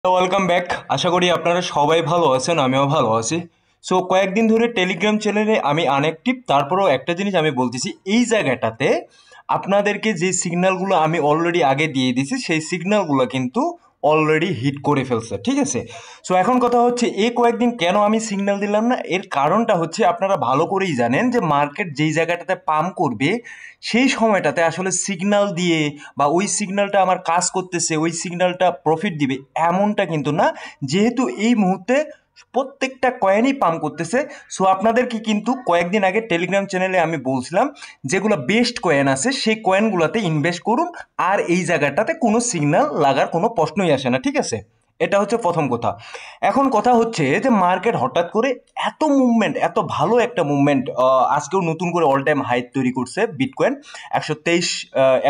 Welcome back. আশা করি আপনারা সবাই ভালো আছেন, আমিও ভালো আছি। সো কয়েকদিন ধরে টেলিগ্রাম চ্যানেলে আমি আনঅ্যাক্টিভ, তারপরেও একটা জিনিস আমি বলতেছি, এই জায়গাটাতে আপনাদেরকে যে সিগন্যালগুলো আমি অলরেডি আগে দিয়ে দিয়েছি সেই সিগন্যালগুলো কিন্তু অলরেডি হিট করে ফেলছে, ঠিক আছে। সো এখন কথা হচ্ছে, এই কয়েকদিন কেন আমি সিগন্যাল দিলাম না, এর কারণটা হচ্ছে আপনারা ভালো করেই জানেন যে মার্কেট যেই জায়গাটাতে পাম্প করবে সেই সময়টাতে আসলে সিগন্যাল দিয়ে বা ওই সিগন্যালটা আমার কাজ করতেছে, ওই সিগন্যালটা প্রফিট দিবে এমনটা কিন্তু না। যেহেতু এই মুহূর্তে প্রত্যেকটা কয়েনই পাম্প করতেছে, সো আপনাদেরকে কিন্তু কয়েকদিন আগে টেলিগ্রাম চ্যানেলে আমি বলছিলাম যেগুলো বেস্ট কয়েন আছে সেই কয়েনগুলোতে ইনভেস্ট করুন, আর এই জায়গাটাতে কোনো সিগন্যাল লাগার কোনো প্রশ্নই আসে না, ঠিক আছে। এটা হচ্ছে প্রথম কথা। এখন কথা হচ্ছে যে মার্কেট হঠাৎ করে এত মুভমেন্ট, এত ভালো একটা মুভমেন্ট, আজকেও নতুন করে অল টাইম হাই তৈরি করছে বিটকয়েন। 123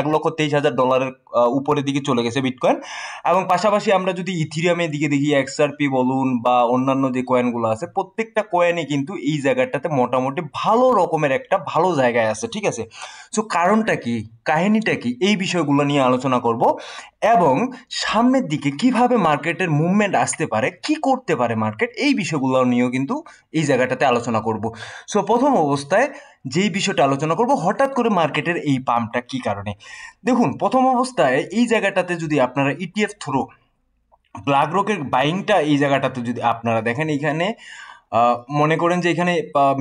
$1,23,000 উপরের দিকে চলে গেছে বিটকয়েন। এবং পাশাপাশি আমরা যদি ইথিরিয়ামের দিকে দেখি, এক্সআরপি বলুন বা অন্যান্য যে কয়েনগুলো আছে, প্রত্যেকটা কয়েনই কিন্তু এই জায়গাটাতে মোটামুটি ভালো রকমের একটা ভালো জায়গায় আছে, ঠিক আছে। সো কারণটা কি, কাহিনীটা কি, এই বিষয়গুলো নিয়ে আলোচনা করব। এবং সামনের দিকে কিভাবে মার্কেটের মুভমেন্ট আসতে পারে, কি করতে পারে মার্কেট, এই বিষয়গুলো নিয়েও কিন্তু এই জায়গাটাতে আলোচনা করব। সো প্রথম অবস্থায় যেই বিষয়টা আলোচনা করব, হঠাৎ করে মার্কেটের এই পাম্পটা কি কারণে। দেখুন, প্রথম অবস্থায় এই জায়গাটাতে যদি আপনারা ইটিএফ থ্রো ব্ল্যাক রকের বাইংটা এই জায়গাটাতে যদি আপনারা দেখেন, এখানে মনে করেন যে এখানে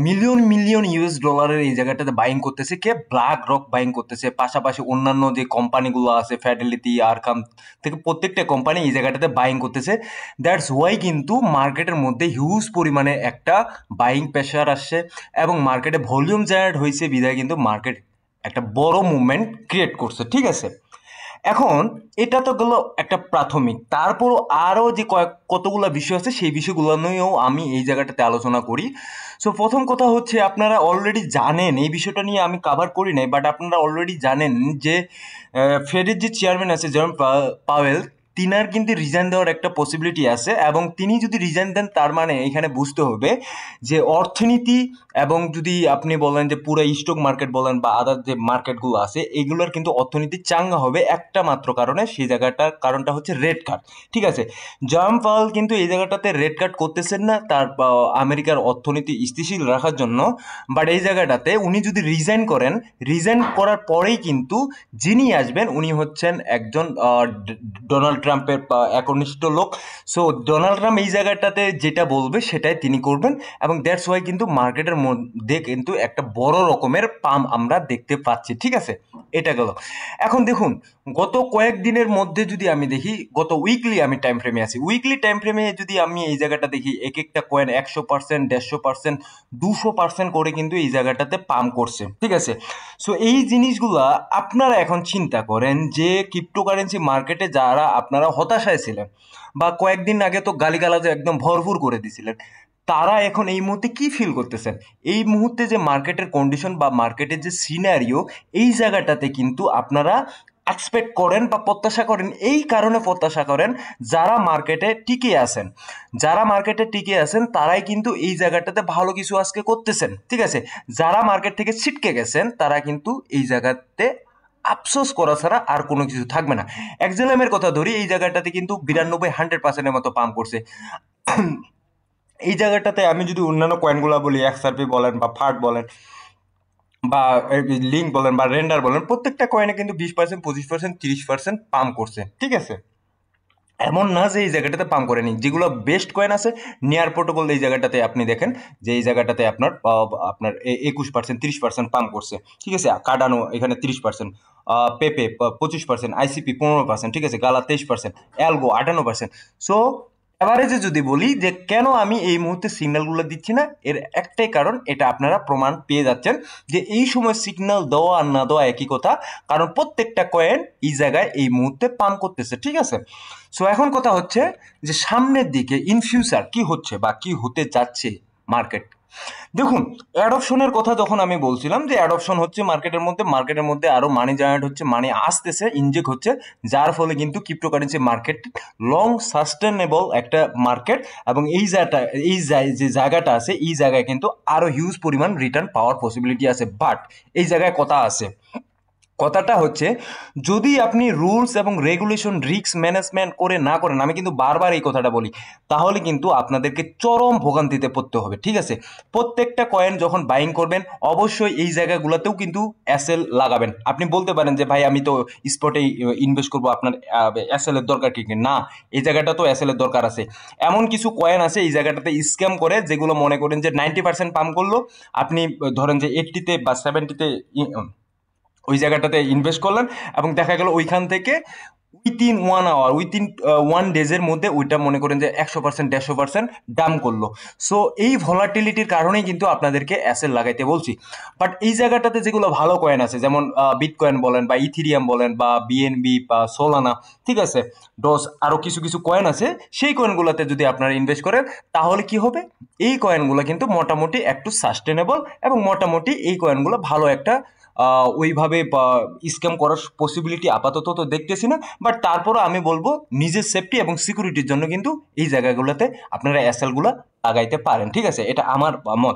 মিলিয়ন মিলিয়ন US ডলারের এই জায়গাটাতে বাইং করতেছে, কে? ব্ল্যাক রক বাইং করতেছে। পাশাপাশি অন্যান্য যে কোম্পানিগুলো আছে, ফ্যাডেলিটি, আরকাম থেকে প্রত্যেকটা কোম্পানি এই জায়গাটাতে বাইং করতেছে। দ্যাটস ওয়াই কিন্তু মার্কেটের মধ্যে হিউজ পরিমাণে একটা বাইং প্রেশার আসছে এবং মার্কেটে ভলিউম জেনারেট হয়েছে বিধায় কিন্তু মার্কেট একটা বড় মুভমেন্ট ক্রিয়েট করছে, ঠিক আছে। এখন এটা তো গেল একটা প্রাথমিক, তারপর আরও যে কতগুলো বিষয় আছে সেই বিষয়গুলো নিয়েও আমি এই জায়গাটাতে আলোচনা করি। সো প্রথম কথা হচ্ছে, আপনারা অলরেডি জানেন, এই বিষয়টা নিয়ে আমি কাভার করি নাই, বাট আপনারা অলরেডি জানেন যে ফেডের যে চেয়ারম্যান আছে জেরম পাওয়েল, তিনার কিন্তু রিজাইন দেওয়ার একটা পসিবিলিটি আছে। এবং তিনি যদি রিজাইন দেন, তার মানে এখানে বুঝতে হবে যে অর্থনীতি, এবং যদি আপনি বলেন যে পুরো স্টক মার্কেট বলেন বা আদার যে মার্কেটগুলো আছে, এগুলোর কিন্তু অর্থনীতি চাঙ্গা হবে একটা মাত্র কারণে, সেই জায়গাটার কারণটা হচ্ছে রেড কার্ড, ঠিক আছে। জয়াম পাওয়েল কিন্তু এই জায়গাটাতে রেড কার্ড করতেছেন না তার আমেরিকার অর্থনীতি স্থিতিশীল রাখার জন্য, বাট এই জায়গাটাতে উনি যদি রিজাইন করেন, রিজাইন করার পরেই কিন্তু যিনি আসবেন উনি হচ্ছেন একজন ডোনাল্ড ট্রাম্পের একনিষ্ঠ লোক। সো ডোনাল্ড ট্রাম্প এই জায়গাটাতে যেটা বলবে সেটাই তিনি করবেন, এবং দ্যাটস ওয়াই কিন্তু মার্কেটের মধ্যে কিন্তু একটা বড় রকমের পাম্প আমরা দেখতে পাচ্ছি, ঠিক আছে। এটা গেল। এখন দেখুন, গত কয়েকদিনের মধ্যে যদি আমি দেখি, গত উইকলি আমি টাইম ফ্রেমে আছি, উইকলি টাইম ফ্রেমে যদি আমি এই জায়গাটা দেখি, এক একটা কয়েন 100%, 150%, 200% করে কিন্তু এই জায়গাটাতে পাম্প করছে, ঠিক আছে। সো এই জিনিসগুলা আপনারা এখন চিন্তা করেন যে ক্রিপ্টোকারেন্সি মার্কেটে যারা আপনারা হতাশায় ছিলেন বা কয়েকদিন আগে তো গালিগালাজে একদম ভরপুর করে দিছিলেন, তারা এখন এই মুহূর্তে কি ফিল করতেছেন? এই মুহূর্তে যে মার্কেটের কন্ডিশন বা মার্কেটের যে সিনারিও, এই জায়গাটাতে কিন্তু আপনারা এক্সপেক্ট করেন বা প্রত্যাশা করেন, এই কারণে প্রত্যাশা করেন যারা মার্কেটে টিকে আছেন, যারা মার্কেটে টিকে আছেন তারাই কিন্তু এই জায়গাটাতে ভালো কিছু আজকে করতেছেন, ঠিক আছে। যারা মার্কেট থেকে ছিটকে গেছেন তারা কিন্তু এই জায়গাতে আফসোস করা ছাড়া আর কোনো কিছু থাকবে না। এক্সেলেমের কথা ধরি, এই জায়গাটাতে কিন্তু 92-100%-এর মতো পাম্প করছে। এই জায়গাটাতে আমি যদি অন্যান্য কয়েনগুলো বলি, এক্সআরপি বলেন বা ফাট বলেন বা লিঙ্ক বলেন বা রেন্ডার বলেন, প্রত্যেকটা কয়েনে কিন্তু 20%, 25%, 30% পাম্প করছে, ঠিক আছে। এমন না যে এই জায়গাটাতে পাম্প করেনি। যেগুলো বেস্ট কয়েন আছে, নিয়ার প্রোটোকল, এই জায়গাটাতে আপনি দেখেন যে এই জায়গাটাতে আপনার আপনার 21%, 30% পাম্প করছে, ঠিক আছে। কার্ডানো এখানে 30%, পেপে 25%, আইসিপি 15%, ঠিক আছে। গালা 23%, অ্যালগো 58%। সো এভারেজে যদি বলি যে কেন আমি এই মুহূর্তে সিগন্যালগুলো দিচ্ছি না, এর একটাই কারণ, এটা আপনারা প্রমাণ পেয়ে যাচ্ছেন যে এই সময় সিগন্যাল দেওয়া আর না দেওয়া একই কথা, কারণ প্রত্যেকটা কয়েন এই জায়গায় এই মুহূর্তে পাম্প করতেছে, ঠিক আছে। সো এখন কথা হচ্ছে যে সামনের দিকে ইন ফিউচার কি হচ্ছে বা কি হতে যাচ্ছে মার্কেট। দেখুন, অ্যাডপশনের কথা যখন আমি বলছিলাম যে অ্যাডপশন হচ্ছে মার্কেটের মধ্যে আরো মানি জেনারেট হচ্ছে, মানি আসতেছে, ইনজেক্ট হচ্ছে, যার ফলে কিন্তু ক্রিপ্টোকারেন্সি মার্কেট লং সাস্টেনেবল একটা মার্কেট। এবং যে জায়গাটা আছে, এই জায়গায় কিন্তু আরো হিউজ পরিমাণ রিটার্ন পাওয়ার পসিবিলিটি আছে। বাট এই জায়গায় কথা আছে, কথাটা হচ্ছে, যদি আপনি রুলস এবং রেগুলেশন রিস্ক ম্যানেজমেন্ট করে না করেন, আমি কিন্তু বারবার এই কথাটা বলি, তাহলে কিন্তু আপনাদেরকে চরম ভোগান্তিতে পড়তে হবে। ঠিক আছে, প্রত্যেকটা কয়েন যখন বাইং করবেন অবশ্যই এই জায়গাগুলোতেও কিন্তু এসএল লাগাবেন। আপনি বলতে পারেন যে ভাই আমি তো স্পটেই ইনভেস্ট করবো, আপনার এসএল এর দরকার কি? না, এই জায়গাটা তো এসএল এর দরকার আছে। এমন কিছু কয়েন আছে এই জায়গাটাতে স্ক্যাম করে, যেগুলো মনে করেন যে 90% পাম্প করলো, আপনি ধরেন যে 80-তে বা 70-তে ওই জায়গাটাতে ইনভেস্ট করলেন, এবং দেখা গেল ওইখান থেকে উইথিন 1 আওয়ার, উইথিন 1 ডেজের মধ্যে ওইটা মনে করেন যে 100%, 150% ডাম করলো। সো এই ভলাটিলিটির কারণেই কিন্তু আপনাদেরকে অ্যাসেল লাগাইতে বলছি। বাট এই জায়গাটাতে যেগুলো ভালো কয়েন আছে, যেমন বিটকয়েন বলেন বা ইথিরিয়াম বলেন বা বিএনবি বা সোলানা, ঠিক আছে, ডস, আরও কিছু কিছু কয়েন আছে, সেই কয়েনগুলোতে যদি আপনারা ইনভেস্ট করেন তাহলে কি হবে, এই কয়েনগুলো কিন্তু মোটামুটি একটু সাস্টেনেবল, এবং মোটামুটি এই কয়েনগুলো ভালো একটা ওইভাবে স্ক্যাম করার পসিবিলিটি আপাতত তো দেখতেছি না। বাট তারপরও আমি বলবো নিজের সেফটি এবং সিকিউরিটির জন্য কিন্তু এই জায়গাগুলোতে আপনারা এসএলগুলো লাগাইতে পারেন। ঠিক আছে, এটা আমার মত।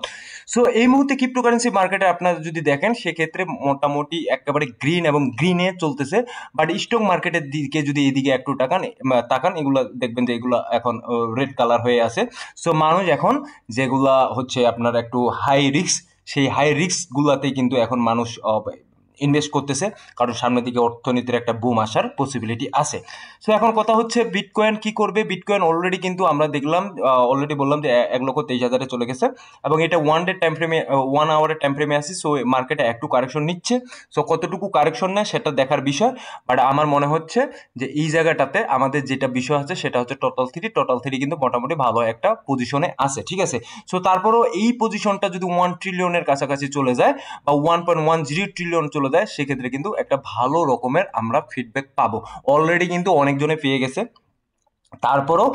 সো এই মুহূর্তে ক্রিপ্টোকারেন্সি মার্কেটে আপনারা যদি দেখেন সেক্ষেত্রে মোটামুটি একেবারে গ্রিন এবং গ্রিনে চলতেছে। বাট স্টক মার্কেটের দিকে যদি এদিকে একটু তাকান, এগুলো দেখবেন যে এগুলো এখন রেড কালার হয়ে আছে। সো মানুষ এখন যেগুলা হচ্ছে আপনার একটু হাই রিস্ক, সেই হাই রিস্কগুলোতেই কিন্তু এখন মানুষ ইনভেস্ট করতেছে, কারণ সামনের দিকে অর্থনীতির একটা বুম আসার পসিবিলিটি আছে। সো এখন কথা হচ্ছে বিটকয়েন কি করবে। বিটকয়েন অলরেডি কিন্তু আমরা দেখলাম, অলরেডি বললাম যে 1,23,000-এ চলে গেছে, এবং এটা 1 ডে টাইম ফ্রেমে, 1 আওয়ারের টাইম ফ্রেমে আছে। সো মার্কেটে একটু কারেকশন নিচ্ছে। সো কতটুকু কারেকশন নেয় সেটা দেখার বিষয়। বাট আমার মনে হচ্ছে যে এই জায়গাটাতে আমাদের যেটা বিষয় আছে সেটা হচ্ছে টোটাল থ্রি কিন্তু মোটামুটি ভালো একটা পজিশনে আছে। ঠিক আছে, সো তারপরও এই পজিশনটা যদি 1 ট্রিলিয়নের কাছাকাছি চলে যায় বা 1.10 ট্রিলিয়ন চলে যায়, সেক্ষেত্রে কিন্তু একটা ভালো রকমের আমরা ফিডব্যাক পাবো। অলরেডি কিন্তু অনেকজনে পেয়ে গেছে। তারপরও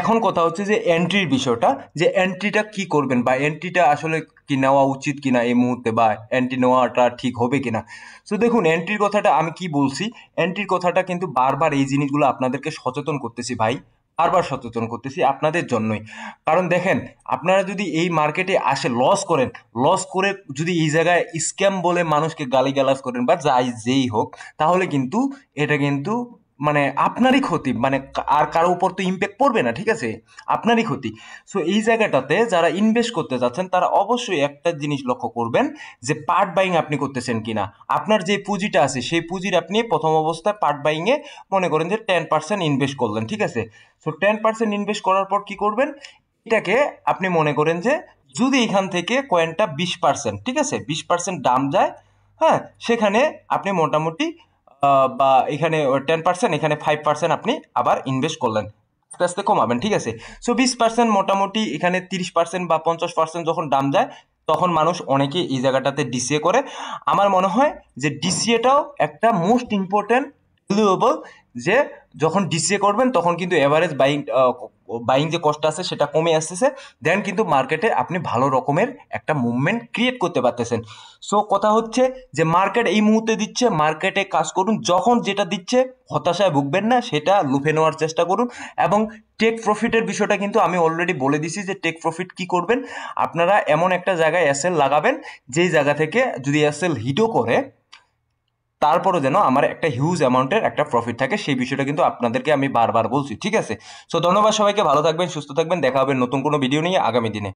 এখন কথা হচ্ছে যে এন্ট্রির বিষয়টা, যে এন্ট্রিটা কি করবেন, বা এন্ট্রিটা আসলে কি নেওয়া উচিত কিনা এই মুহূর্তে, বা এন্ট্রি নেওয়াটা ঠিক হবে কিনা। সো দেখুন, এন্ট্রির কথাটা আমি কি বলছি, এন্ট্রির কথাটা কিন্তু বারবার এই জিনিসগুলো আপনাদেরকে সচেতন করতেছি ভাই, বারবার সচেতন করতেছি আপনাদের জন্যই। কারণ দেখেন, আপনারা যদি এই মার্কেটে আসে লস করেন, লস করে যদি এই জায়গায় স্ক্যাম বলে মানুষকে গালিগালাজ করেন বা যাই যেই হোক, তাহলে কিন্তু এটা কিন্তু মানে আপনারই ক্ষতি, মানে আর কারো উপর তো ইম্প্যাক্ট পড়বে না। ঠিক আছে, আপনারই ক্ষতি। সো এই জায়গাটাতে যারা ইনভেস্ট করতে যাচ্ছেন তারা অবশ্যই একটা জিনিস লক্ষ্য করবেন, যে পার্ট বাইং আপনি করতেছেন কিনা। আপনার যে পুঁজিটা আছে সেই পুঁজির আপনি প্রথম অবস্থায় পার্ট বাইং এ মনে করেন যে 10% ইনভেস্ট করলেন। ঠিক আছে, সো 10% ইনভেস্ট করার পর কি করবেন, এটাকে আপনি মনে করেন যে যদি এখান থেকে কয়েনটা 20%, ঠিক আছে, 20% দাম যায়, হ্যাঁ, সেখানে আপনি মোটামুটি বা এখানে 10%, এখানে 5% আপনি আবার ইনভেস্ট করলেন, আস্তে আস্তে কমাবেন। ঠিক আছে, সো 20% মোটামুটি এখানে 30% বা 50% যখন দাম যায়, তখন মানুষ অনেকে এই জায়গাটাতে ডিসিএ করে। আমার মনে হয় যে ডিসিএটাও একটা মোস্ট ইম্পর্টেন্ট ভ্যালুয়েবল, যে যখন ডিসিএ করবেন তখন কিন্তু এভারেজ বাইং যে কষ্ট আছে সেটা কমে আসতেছে, দেন কিন্তু মার্কেটে আপনি ভালো রকমের একটা মুভমেন্ট ক্রিয়েট করতে পারতেছেন। সো কথা হচ্ছে যে মার্কেট এই মুহূর্তে দিচ্ছে, মার্কেটে কাজ করুন, যখন যেটা দিচ্ছে হতাশায় ভুগবেন না, সেটা লুফে নেওয়ার চেষ্টা করুন। এবং টেক প্রফিটের বিষয়টা কিন্তু আমি অলরেডি বলে দিছি, যে টেক প্রফিট কি করবেন, আপনারা এমন একটা জায়গায় এসএল লাগাবেন যেই জায়গা থেকে যদি এসএল হিটও করে, তারপরও যেন আমার একটা হিউজ অ্যামাউন্টের একটা প্রফিট থাকে, সেই বিষয়টা কিন্তু আপনাদেরকে আমি বারবার বলছি। ঠিক আছে, সো ধন্যবাদ সবাইকে, ভালো থাকবেন, সুস্থ থাকবেন, দেখা হবে নতুন কোনো ভিডিও নিয়ে আগামী দিনে।